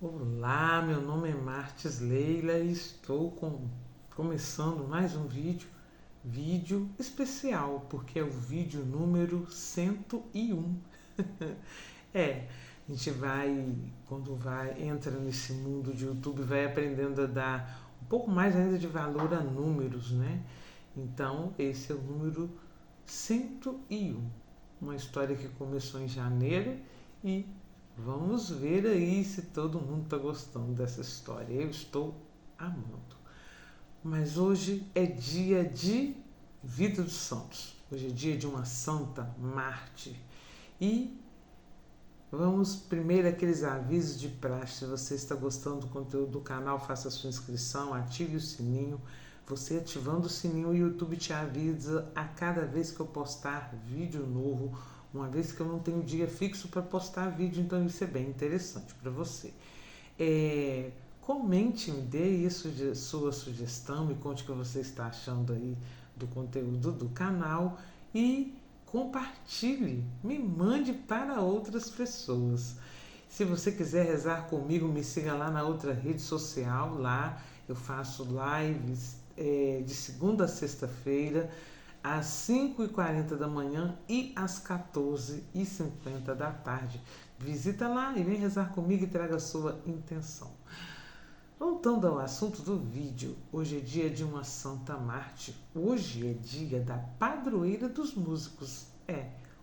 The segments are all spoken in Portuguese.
Olá, meu nome é Martes Leila e estou começando mais um vídeo especial, porque é o vídeo número 101. É, a gente entra nesse mundo de YouTube, vai aprendendo a dar um pouco mais ainda de valor a números, né? Então, esse é o número 101, uma história que começou em janeiro e vamos ver aí se todo mundo está gostando dessa história. Eu estou amando. Mas hoje é dia de Vida dos Santos. Hoje é dia de uma santa mártir. E vamos primeiro aqueles avisos de praxe. Se você está gostando do conteúdo do canal, faça a sua inscrição, ative o sininho. Você ativando o sininho, o YouTube te avisa a cada vez que eu postar vídeo novo, uma vez que eu não tenho dia fixo para postar vídeo, então isso é bem interessante para você. Comente, me dê isso de sua sugestão, me conte o que você está achando aí do conteúdo do canal e compartilhe, me mande para outras pessoas. Se você quiser rezar comigo, me siga lá na outra rede social, lá eu faço lives de segunda a sexta-feira, às 5h40 da manhã e às 14h50 da tarde. Visita lá e vem rezar comigo e traga a sua intenção. Voltando ao assunto do vídeo, hoje é dia de uma santa mártir. Hoje é dia da padroeira dos músicos.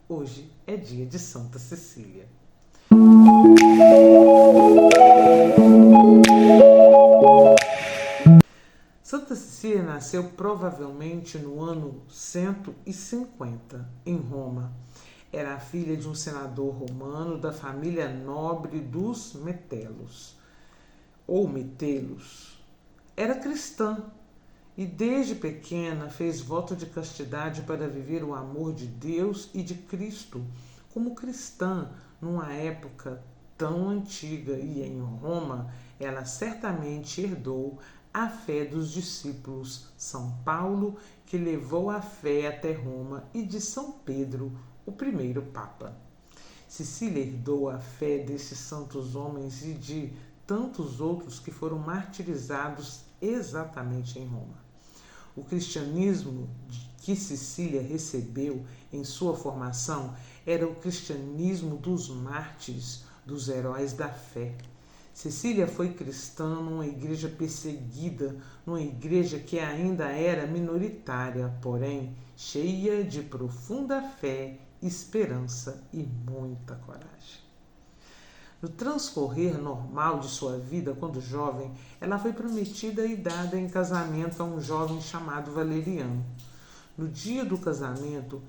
Hoje é dia de Santa Cecília. Santa Cecília nasceu provavelmente no ano 150, em Roma. Era a filha de um senador romano da família nobre dos Metelos. Era cristã e desde pequena fez voto de castidade para viver o amor de Deus e de Cristo. Como cristã, numa época tão antiga e em Roma, ela certamente herdou a fé dos discípulos São Paulo, que levou a fé até Roma, e de São Pedro, o primeiro Papa. Cecília herdou a fé desses santos homens e de tantos outros que foram martirizados exatamente em Roma. O cristianismo que Cecília recebeu em sua formação era o cristianismo dos mártires, dos heróis da fé. Cecília foi cristã numa igreja perseguida, numa igreja que ainda era minoritária, porém cheia de profunda fé, esperança e muita coragem. No transcorrer normal de sua vida, quando jovem, ela foi prometida e dada em casamento a um jovem chamado Valeriano. No dia do casamento,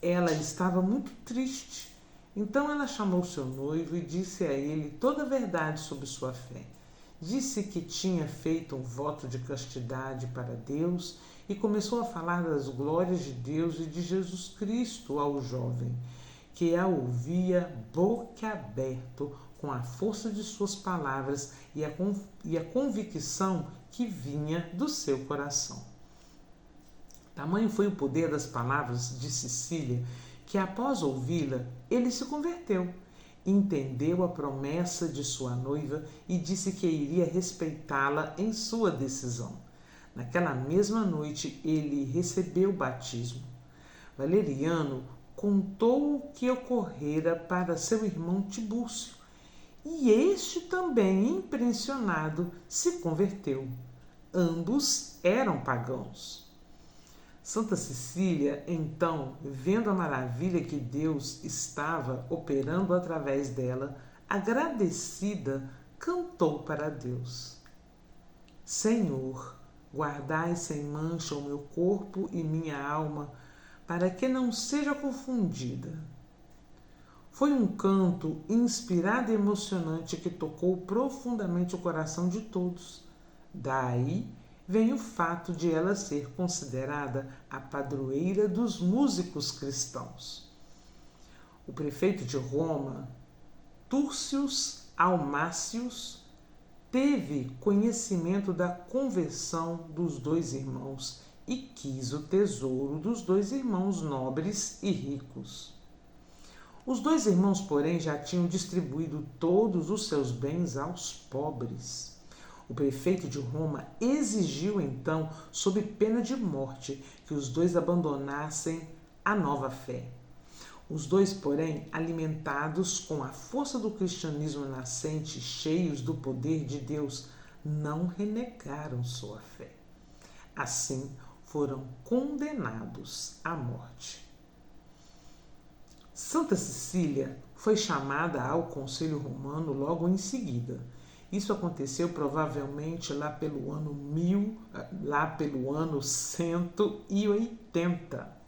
ela estava muito triste. Então ela chamou seu noivo e disse a ele toda a verdade sobre sua fé. Disse que tinha feito um voto de castidade para Deus e começou a falar das glórias de Deus e de Jesus Cristo ao jovem, que a ouvia boquiaberto com a força de suas palavras e a convicção que vinha do seu coração. Tamanho foi o poder das palavras de Cecília que, após ouvi-la, ele se converteu, entendeu a promessa de sua noiva e disse que iria respeitá-la em sua decisão. Naquela mesma noite, ele recebeu o batismo. Valeriano contou o que ocorrera para seu irmão Tibúrcio, e este também, impressionado, se converteu. Ambos eram pagãos. Santa Cecília, então, vendo a maravilha que Deus estava operando através dela, agradecida, cantou para Deus: Senhor, guardai sem mancha o meu corpo e minha alma, para que não seja confundida. Foi um canto inspirado e emocionante que tocou profundamente o coração de todos. Daí vem o fato de ela ser considerada a padroeira dos músicos cristãos. O prefeito de Roma, Túrcius Almácios, teve conhecimento da conversão dos dois irmãos e quis o tesouro dos dois irmãos nobres e ricos. Os dois irmãos, porém, já tinham distribuído todos os seus bens aos pobres. O prefeito de Roma exigiu então, sob pena de morte, que os dois abandonassem a nova fé. Os dois, porém, alimentados com a força do cristianismo nascente, cheios do poder de Deus, não renegaram sua fé. Assim, foram condenados à morte. Santa Cecília foi chamada ao Conselho Romano logo em seguida. Isso aconteceu provavelmente lá pelo ano 180.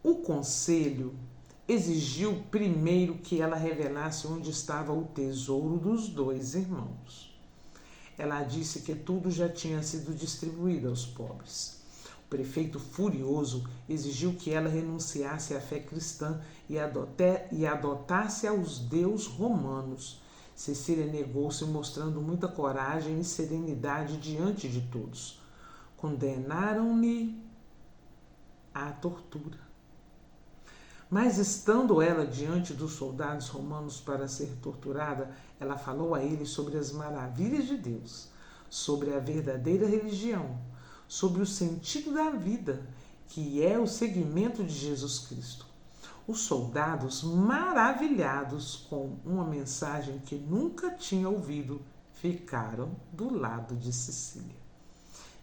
O conselho exigiu primeiro que ela revelasse onde estava o tesouro dos dois irmãos. Ela disse que tudo já tinha sido distribuído aos pobres. O prefeito, furioso, exigiu que ela renunciasse à fé cristã e adotasse aos deuses romanos. Cecília negou-se, mostrando muita coragem e serenidade diante de todos. Condenaram-lhe à tortura. Mas, estando ela diante dos soldados romanos para ser torturada, ela falou a eles sobre as maravilhas de Deus, sobre a verdadeira religião, sobre o sentido da vida, que é o seguimento de Jesus Cristo. Os soldados, maravilhados com uma mensagem que nunca tinham ouvido, ficaram do lado de Cecília,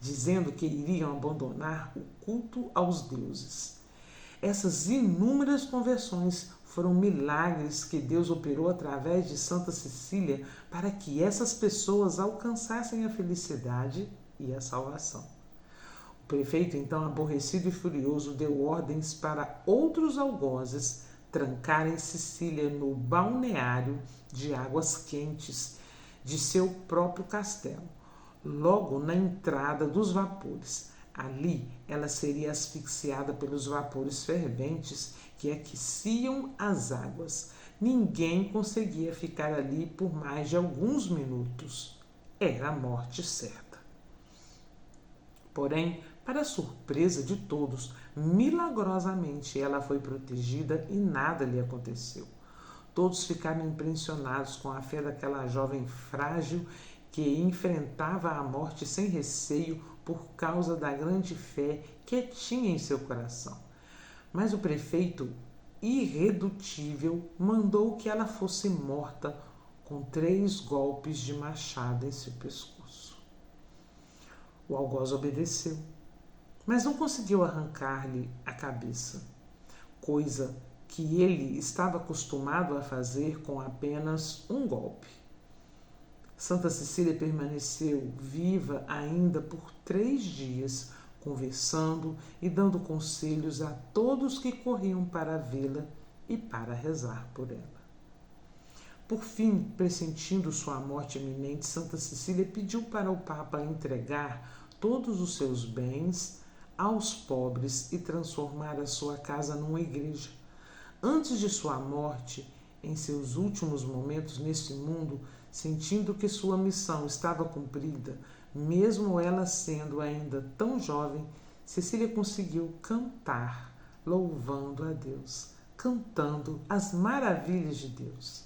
dizendo que iriam abandonar o culto aos deuses. Essas inúmeras conversões foram milagres que Deus operou através de Santa Cecília para que essas pessoas alcançassem a felicidade e a salvação. O prefeito, então, aborrecido e furioso, deu ordens para outros algozes trancarem Cecília no balneário de águas quentes de seu próprio castelo, logo na entrada dos vapores. Ali ela seria asfixiada pelos vapores ferventes que aqueciam as águas. Ninguém conseguia ficar ali por mais de alguns minutos. Era a morte certa. Porém, para surpresa de todos, milagrosamente ela foi protegida e nada lhe aconteceu. Todos ficaram impressionados com a fé daquela jovem frágil que enfrentava a morte sem receio por causa da grande fé que tinha em seu coração. Mas o prefeito, irredutível, mandou que ela fosse morta com 3 golpes de machado em seu pescoço. O algoz obedeceu, mas não conseguiu arrancar-lhe a cabeça, coisa que ele estava acostumado a fazer com apenas um golpe. Santa Cecília permaneceu viva ainda por 3 dias, conversando e dando conselhos a todos que corriam para vê-la e para rezar por ela. Por fim, pressentindo sua morte iminente, Santa Cecília pediu para o Papa entregar todos os seus bens aos pobres e transformar a sua casa numa igreja. Antes de sua morte, em seus últimos momentos neste mundo, sentindo que sua missão estava cumprida, mesmo ela sendo ainda tão jovem, Cecília conseguiu cantar, louvando a Deus, cantando as maravilhas de Deus.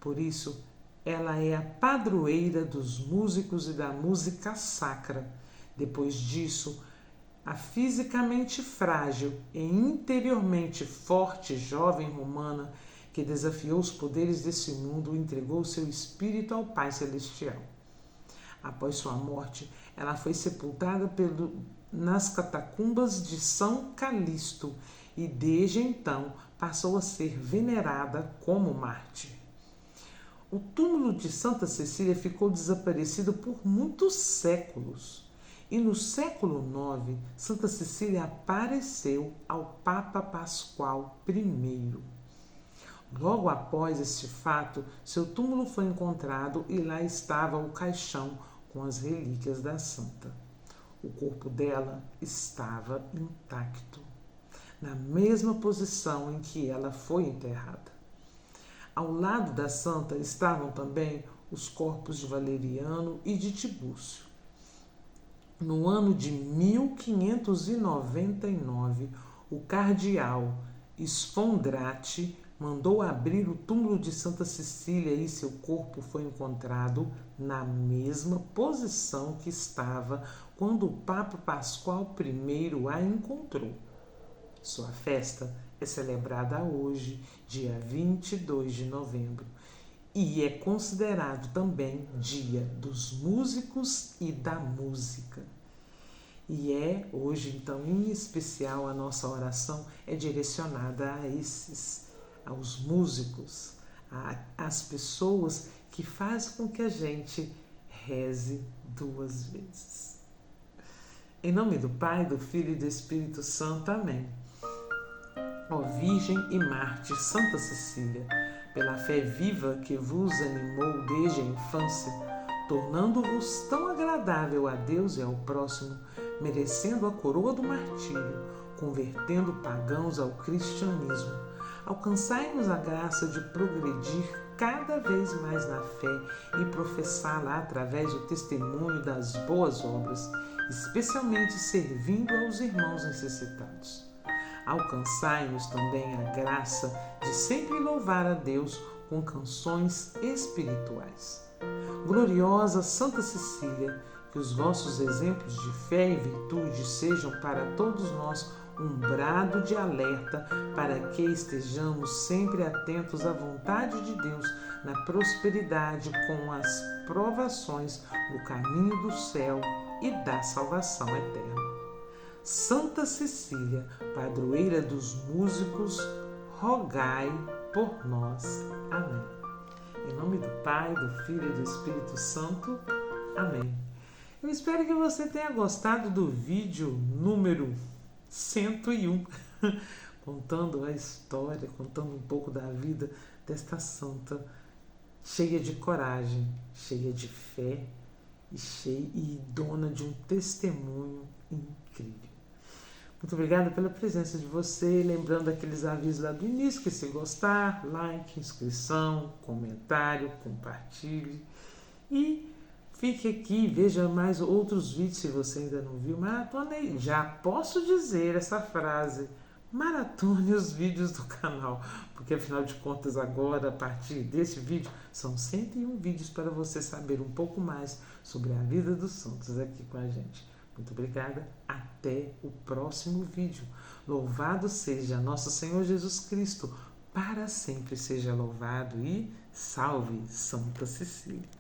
Por isso, ela é a padroeira dos músicos e da música sacra. Depois disso, a fisicamente frágil e interiormente forte jovem romana que desafiou os poderes desse mundo entregou seu espírito ao Pai Celestial. Após sua morte, ela foi sepultada nas catacumbas de São Calixto e desde então passou a ser venerada como mártir. O túmulo de Santa Cecília ficou desaparecido por muitos séculos. E no século IX, Santa Cecília apareceu ao Papa Pascoal I. Logo após este fato, seu túmulo foi encontrado e lá estava o caixão com as relíquias da santa. O corpo dela estava intacto, na mesma posição em que ela foi enterrada. Ao lado da santa estavam também os corpos de Valeriano e de Tibúrcio. No ano de 1599, o cardeal Sfondrati mandou abrir o túmulo de Santa Cecília e seu corpo foi encontrado na mesma posição que estava quando o Papa Pascoal I a encontrou. Sua festa é celebrada hoje, dia 22 de novembro, e é considerado também Dia dos Músicos e da Música. E hoje, então, em especial, a nossa oração é direcionada aos músicos, às pessoas que fazem com que a gente reze 2 vezes. Em nome do Pai, do Filho e do Espírito Santo. Amém. Ó Virgem e Mártir Santa Cecília, pela fé viva que vos animou desde a infância, tornando-vos tão agradável a Deus e ao próximo, merecendo a coroa do martírio, convertendo pagãos ao cristianismo, alcançai-nos a graça de progredir cada vez mais na fé e professá-la através do testemunho das boas obras, especialmente servindo aos irmãos necessitados. Alcançai-nos também a graça de sempre louvar a Deus com canções espirituais. Gloriosa Santa Cecília, que os vossos exemplos de fé e virtude sejam para todos nós um brado de alerta para que estejamos sempre atentos à vontade de Deus na prosperidade com as provações no caminho do céu e da salvação eterna. Santa Cecília, padroeira dos músicos, rogai por nós. Amém. Em nome do Pai, do Filho e do Espírito Santo. Amém. Eu espero que você tenha gostado do vídeo número 101, contando a história, contando um pouco da vida desta santa, cheia de coragem, cheia de fé e dona de um testemunho incrível. Muito obrigada pela presença de você, lembrando aqueles avisos lá do início, que se gostar, like, inscrição, comentário, compartilhe e fique aqui, veja mais outros vídeos se você ainda não viu, maratone, já posso dizer essa frase, maratone os vídeos do canal, porque afinal de contas agora, a partir desse vídeo, são 101 vídeos para você saber um pouco mais sobre a vida dos santos aqui com a gente. Muito obrigada, até o próximo vídeo. Louvado seja nosso Senhor Jesus Cristo, para sempre seja louvado e salve Santa Cecília.